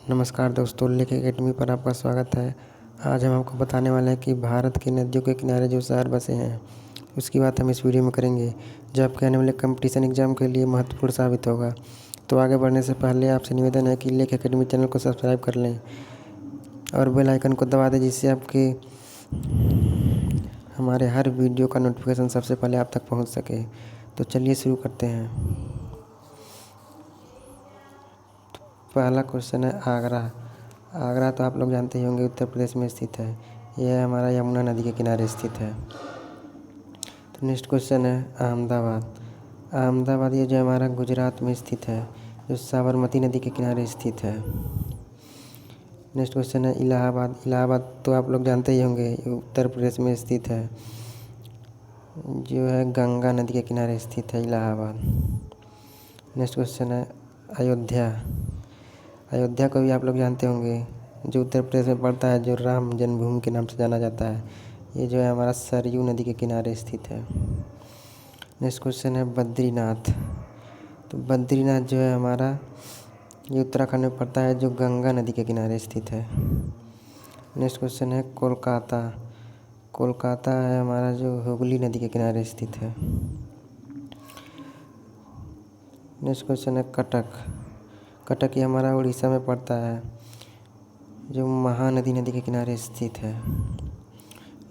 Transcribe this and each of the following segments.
नमस्कार दोस्तों, लेख एकेडमी पर आपका स्वागत है। आज हम आपको बताने वाले हैं कि भारत की नदियों के किनारे जो शहर बसे हैं उसकी बात हम इस वीडियो में करेंगे, जो आपके आने वाले कंपटीशन एग्ज़ाम के लिए महत्वपूर्ण साबित होगा। तो आगे बढ़ने से पहले आपसे निवेदन है कि लेख एकेडमी चैनल को सब्सक्राइब कर लें और बेल आइकन को दबा दें, जिससे आपके हमारे हर वीडियो का नोटिफिकेशन सबसे पहले आप तक पहुंच सके। तो चलिए शुरू करते हैं। पहला क्वेश्चन है आगरा। आगरा तो आप लोग जानते ही होंगे, उत्तर प्रदेश में स्थित है। यह हमारा यमुना नदी के किनारे स्थित है। तो नेक्स्ट क्वेश्चन है अहमदाबाद। अहमदाबाद ये जो हमारा गुजरात में स्थित है, जो साबरमती नदी के किनारे स्थित है। नेक्स्ट क्वेश्चन है इलाहाबाद। इलाहाबाद तो आप लोग जानते ही होंगे, ये उत्तर प्रदेश में स्थित है, जो है गंगा नदी के किनारे स्थित है इलाहाबाद। नेक्स्ट क्वेश्चन है अयोध्या। अयोध्या को भी आप लोग जानते होंगे, जो उत्तर प्रदेश में पड़ता है, जो राम जन्मभूमि के नाम से जाना जाता है। ये जो है हमारा सरयू नदी के किनारे स्थित है। नेक्स्ट क्वेश्चन है बद्रीनाथ। तो बद्रीनाथ जो है हमारा, ये उत्तराखंड में पड़ता है, जो गंगा नदी के किनारे स्थित है। नेक्स्ट क्वेश्चन है कोलकाता। कोलकाता है हमारा, जो हुगली नदी के किनारे स्थित है। नेक्स्ट क्वेश्चन है कटक। कटक ये हमारा उड़ीसा में पड़ता है, जो महानदी नदी के किनारे स्थित है।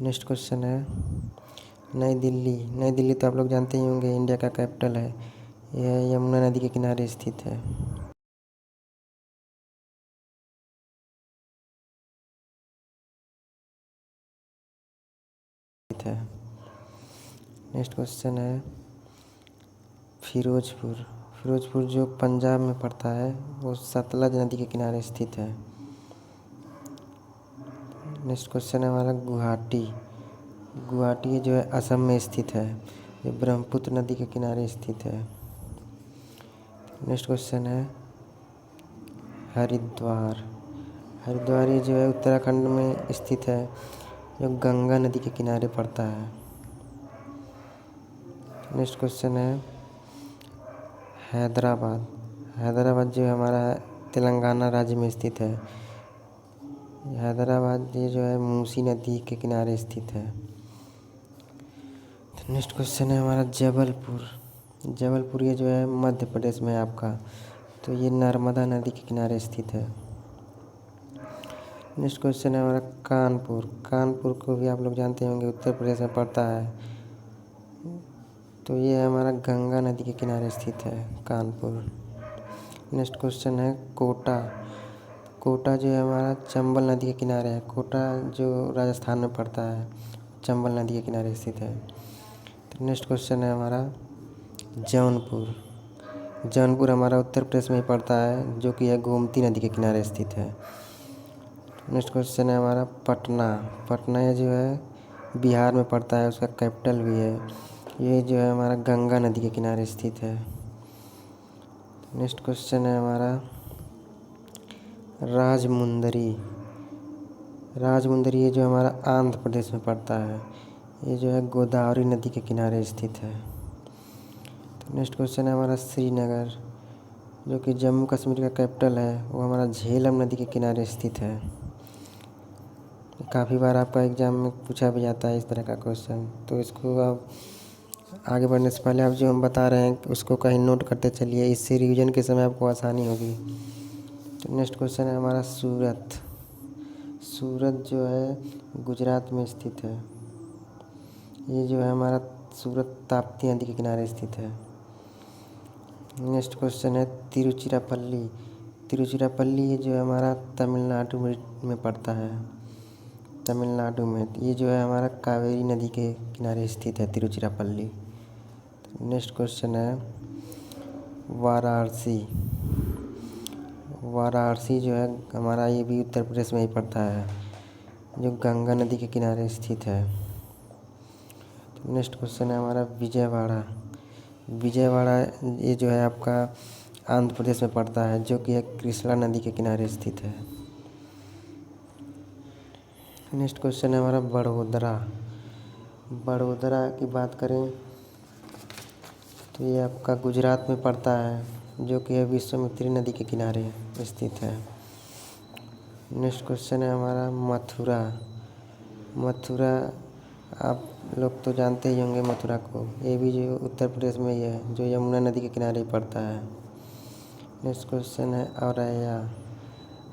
नेक्स्ट क्वेश्चन है नई दिल्ली। नई दिल्ली तो आप लोग जानते ही होंगे, इंडिया का कैपिटल है। यह यमुना नदी के किनारे स्थित है। नेक्स्ट क्वेश्चन है फिरोजपुर। फिरोजपुर जो पंजाब में पड़ता है, वो सतलज नदी के किनारे स्थित है। नेक्स्ट क्वेश्चन है हमारा गुवाहाटी। गुवाहाटी जो है असम में स्थित है, जो ब्रह्मपुत्र नदी के किनारे स्थित है। नेक्स्ट क्वेश्चन है हरिद्वार। हरिद्वार ये जो है उत्तराखंड में स्थित है, जो गंगा नदी के किनारे पड़ता है। नेक्स्ट क्वेश्चन है हैदराबाद। हैदराबाद जो हमारा तेलंगाना राज्य में स्थित है। हैदराबाद ये जो है मूसी नदी के किनारे स्थित है। नेक्स्ट क्वेश्चन है हमारा जबलपुर। जबलपुर ये जो है मध्य प्रदेश में है आपका, तो ये नर्मदा नदी के किनारे स्थित है। नेक्स्ट क्वेश्चन है हमारा कानपुर। कानपुर को भी आप लोग जानते होंगे, उत्तर प्रदेश में पड़ता है, तो ये हमारा गंगा नदी के किनारे स्थित है कानपुर। नेक्स्ट क्वेश्चन है कोटा। कोटा जो है हमारा चंबल नदी के किनारे है। कोटा जो राजस्थान में पड़ता है, चंबल नदी के किनारे स्थित है। तो नेक्स्ट क्वेश्चन है हमारा जौनपुर। जौनपुर हमारा उत्तर प्रदेश में ही पड़ता है, जो कि है गोमती नदी के किनारे स्थित है। नेक्स्ट क्वेश्चन है हमारा पटना। पटना ये जो है बिहार में पड़ता है, उसका कैपिटल भी है। ये जो है हमारा गंगा नदी के किनारे स्थित है। नेक्स्ट क्वेश्चन है हमारा राजमुंदरी। राजमुंदरी ये जो हमारा आंध्र प्रदेश में पड़ता है, ये जो है गोदावरी नदी के किनारे स्थित है। तो नेक्स्ट क्वेश्चन है हमारा श्रीनगर, जो कि जम्मू कश्मीर का कैपिटल है, वो हमारा झेलम नदी के किनारे स्थित है। काफ़ी बार आपका एग्ज़ाम में पूछा भी जाता है इस तरह का क्वेश्चन, तो इसको आप आगे बढ़ने से पहले आप जो हम बता रहे हैं उसको कहीं नोट करते चलिए, इससे रिवीजन के समय आपको आसानी होगी। तो नेक्स्ट क्वेश्चन है हमारा सूरत। सूरत जो है गुजरात में स्थित है। ये जो है हमारा सूरत ताप्ती नदी के किनारे स्थित है। नेक्स्ट क्वेश्चन है तिरुचिरापल्ली। तिरुचिरापल्ली ये जो है हमारा तमिलनाडु में पड़ता है, तमिलनाडु में। ये जो है हमारा कावेरी नदी के किनारे स्थित है तिरुचिरापल्ली। नेक्स्ट क्वेश्चन है वाराणसी। वाराणसी जो है हमारा, ये भी उत्तर प्रदेश में ही पड़ता है, जो गंगा नदी के किनारे स्थित है। नेक्स्ट क्वेश्चन है हमारा विजयवाड़ा। विजयवाड़ा ये जो है आपका आंध्र प्रदेश में पड़ता है, जो कि है कृष्णा नदी के किनारे स्थित है। नेक्स्ट क्वेश्चन है हमारा बड़ोदरा। बड़ोदरा की बात करें तो ये आपका गुजरात में पड़ता है, जो कि है विश्वामित्री नदी के किनारे स्थित है। नेक्स्ट क्वेश्चन है हमारा मथुरा। मथुरा आप लोग तो जानते ही होंगे मथुरा को, ये भी जो उत्तर प्रदेश में ही है, जो यमुना नदी के किनारे पड़ता है। नेक्स्ट क्वेश्चन है औरैया।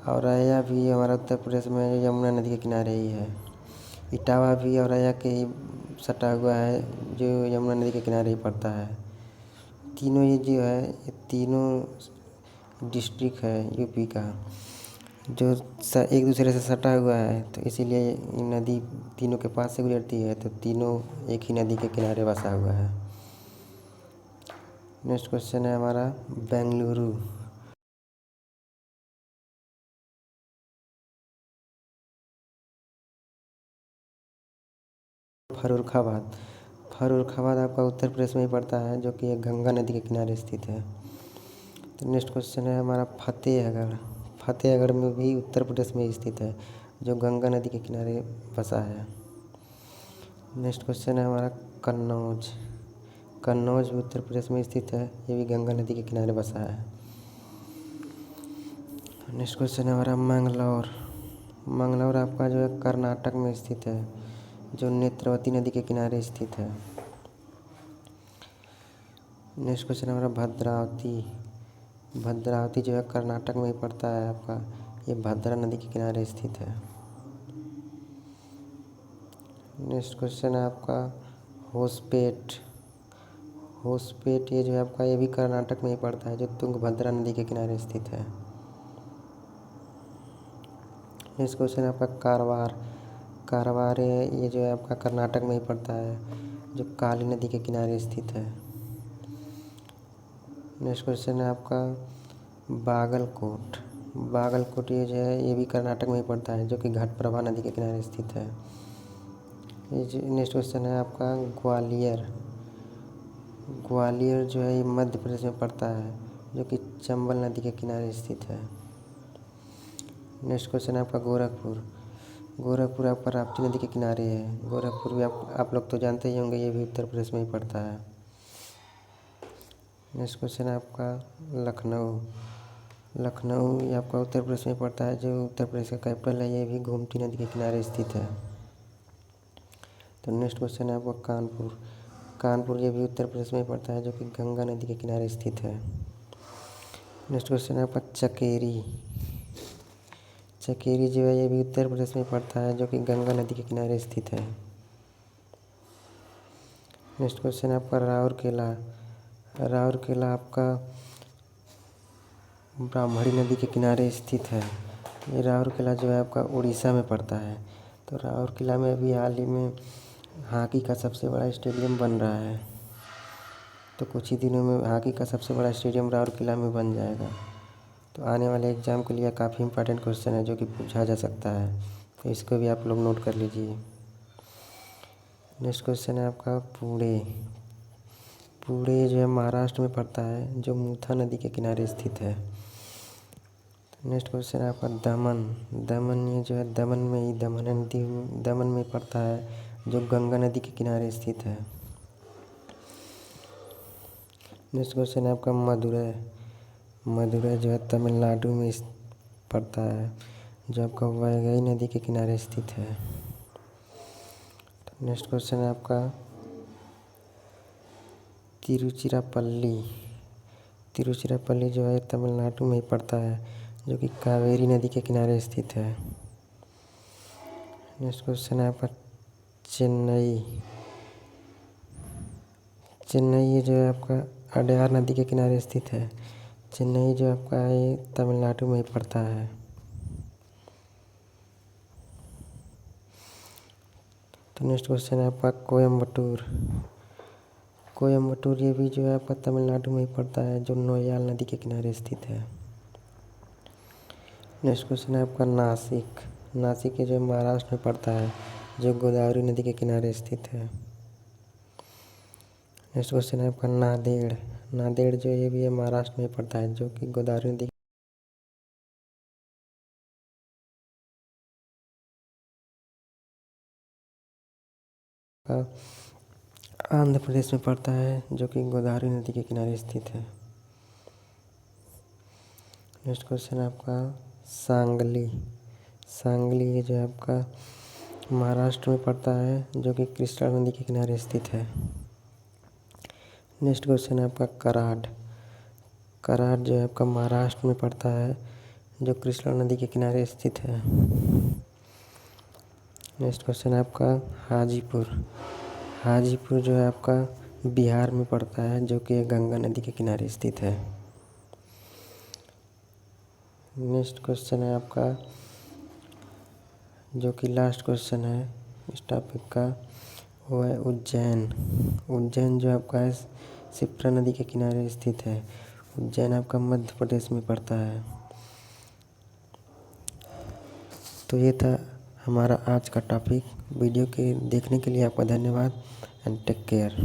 औरैया भी हमारा उत्तर प्रदेश में यमुना नदी के किनारे ही है। इटावा भी औरैया के ही सटा हुआ है, जो यमुना नदी के किनारे ही पड़ता है। तीनों ये जो है, ये तीनों डिस्ट्रिक्ट है यूपी का, जो एक दूसरे से सटा हुआ है, तो इसीलिए ये नदी तीनों के पास से गुजरती है, तो तीनों एक ही नदी के किनारे बसा हुआ है। नेक्स्ट क्वेश्चन है हमारा बेंगलुरु। फर्रुखाबाद। फर्रुखाबाद आपका उत्तर प्रदेश में ही पड़ता है, जो कि एक गंगा नदी के किनारे स्थित है। तो नेक्स्ट क्वेश्चन है हमारा फतेहगढ़। फतेहगढ़ में भी उत्तर प्रदेश में ही स्थित है, जो गंगा नदी के किनारे बसा है। नेक्स्ट क्वेश्चन है हमारा कन्नौज। कन्नौज भी उत्तर प्रदेश में स्थित है, ये भी गंगा नदी के किनारे बसा है। नेक्स्ट क्वेश्चन है हमारा मंगलौर। मंगलौर आपका जो है कर्नाटक में स्थित है, जो नेत्रवती नदी के किनारे स्थित है। नेक्स्ट क्वेश्चन है हमारा भद्रावती। भद्रावती जो है कर्नाटक में ही पड़ता है आपका, ये भद्रा नदी के किनारे स्थित है। नेक्स्ट क्वेश्चन है आपका होसपेट। होसपेट ये जो है आपका, ये भी कर्नाटक में ही पड़ता है, जो तुंगभद्रा नदी के किनारे स्थित है। नेक्स्ट क्वेश्चन है आपका कारवार। कारवार ये जो है आपका कर्नाटक में ही पड़ता है, जो काली नदी के किनारे स्थित है। नेक्स्ट क्वेश्चन है आपका बागलकोट। बागलकोट ये जो है, ये भी कर्नाटक में ही पड़ता है, जो कि घटप्रभा नदी के किनारे स्थित है। नेक्स्ट क्वेश्चन है आपका ग्वालियर। ग्वालियर जो है, ये मध्य प्रदेश में पड़ता है, जो कि चंबल नदी के किनारे स्थित है। नेक्स्ट क्वेश्चन है आपका गोरखपुर। गोरखपुर आपका राप्ती नदी के किनारे है। गोरखपुर भी आप लोग तो जानते ही होंगे, ये भी उत्तर प्रदेश में ही पड़ता है। नेक्स्ट क्वेश्चन है आपका लखनऊ। लखनऊ ये आपका उत्तर प्रदेश में पड़ता है, जो उत्तर प्रदेश का कैपिटल है, ये भी गोमती नदी के किनारे स्थित है। तो नेक्स्ट क्वेश्चन है आपका कानपुर। कानपुर ये भी उत्तर प्रदेश में पड़ता है, जो कि गंगा नदी के किनारे स्थित है। नेक्स्ट क्वेश्चन है आपका चकेरी। चकेरी जो है, ये भी उत्तर प्रदेश में पड़ता है, जो कि गंगा नदी के किनारे स्थित है। नेक्स्ट क्वेश्चन है आपका राउरकेला। राउरकेला आपका ब्राह्मणी नदी के किनारे स्थित है। ये राउरकेला जो है आपका उड़ीसा में पड़ता है। तो राउरकेला में अभी हाल ही में हॉकी का सबसे बड़ा स्टेडियम बन रहा है, तो कुछ ही दिनों में हॉकी का सबसे बड़ा स्टेडियम राउरकेला में बन जाएगा। तो आने वाले एग्ज़ाम के लिए काफ़ी इंपॉर्टेंट क्वेश्चन है, जो कि पूछा जा सकता है, तो इसको भी आप लोग नोट कर लीजिए। नेक्स्ट क्वेश्चन है आपका पुणे। पुणे जो है महाराष्ट्र में पड़ता है, जो मूथा नदी के किनारे स्थित है। नेक्स्ट क्वेश्चन है आपका दमन। दमन ये जो है दमन में ही दमन में पड़ता है, जो गंगा नदी के किनारे स्थित है। नेक्स्ट क्वेश्चन है आपका मदुरै। मदुरै जो है तमिलनाडु में पड़ता है, जो आपका वैगई नदी के किनारे स्थित है। नेक्स्ट क्वेश्चन है आपका तिरुचिरापल्ली। तिरुचिरापल्ली जो है तमिलनाडु में ही पड़ता है, जो कि कावेरी नदी के किनारे स्थित है। नेक्स्ट क्वेश्चन है आपका चेन्नई। चेन्नई ये जो है आपका अडयार नदी के किनारे स्थित है। चेन्नई जो आपका ये तमिलनाडु में ही पड़ता है। तो नेक्स्ट क्वेश्चन है आपका कोयम्बटूर। कोयम्बटूर ये भी जो है आपका तमिलनाडु में ही पड़ता है, जो नोयाल नदी के किनारे स्थित है। नेक्स्ट क्वेश्चन है आपका नासिक। नासिक ये जो महाराष्ट्र में पड़ता है, जो गोदावरी नदी के किनारे स्थित है। नेक्स्ट क्वेश्चन है आपका नांदेड़। नांदेड़ जो ये भी है महाराष्ट्र में पड़ता है, जो कि गोदावरी नदी का आंध्र प्रदेश में पड़ता है, जो कि गोदावरी नदी के किनारे स्थित है। नेक्स्ट क्वेश्चन है आपका सांगली। सांगली ये जो है आपका महाराष्ट्र में पड़ता है, जो कि कृष्णा नदी के किनारे स्थित है। नेक्स्ट क्वेश्चन है आपका कराड। कराड जो है आपका महाराष्ट्र में पड़ता है, जो कृष्णा नदी के किनारे स्थित है। नेक्स्ट क्वेश्चन है आपका हाजीपुर। हाजीपुर जो है आपका बिहार में पड़ता है, जो कि गंगा नदी के किनारे स्थित है। नेक्स्ट क्वेश्चन है आपका जो कि लास्ट क्वेश्चन है इस टॉपिक का, वो है उज्जैन। उज्जैन जो आपका है शिप्रा नदी के किनारे स्थित है। उज्जैन आपका मध्य प्रदेश में पड़ता है। तो ये था हमारा आज का टॉपिक। वीडियो के देखने के लिए आपका धन्यवाद एंड टेक केयर।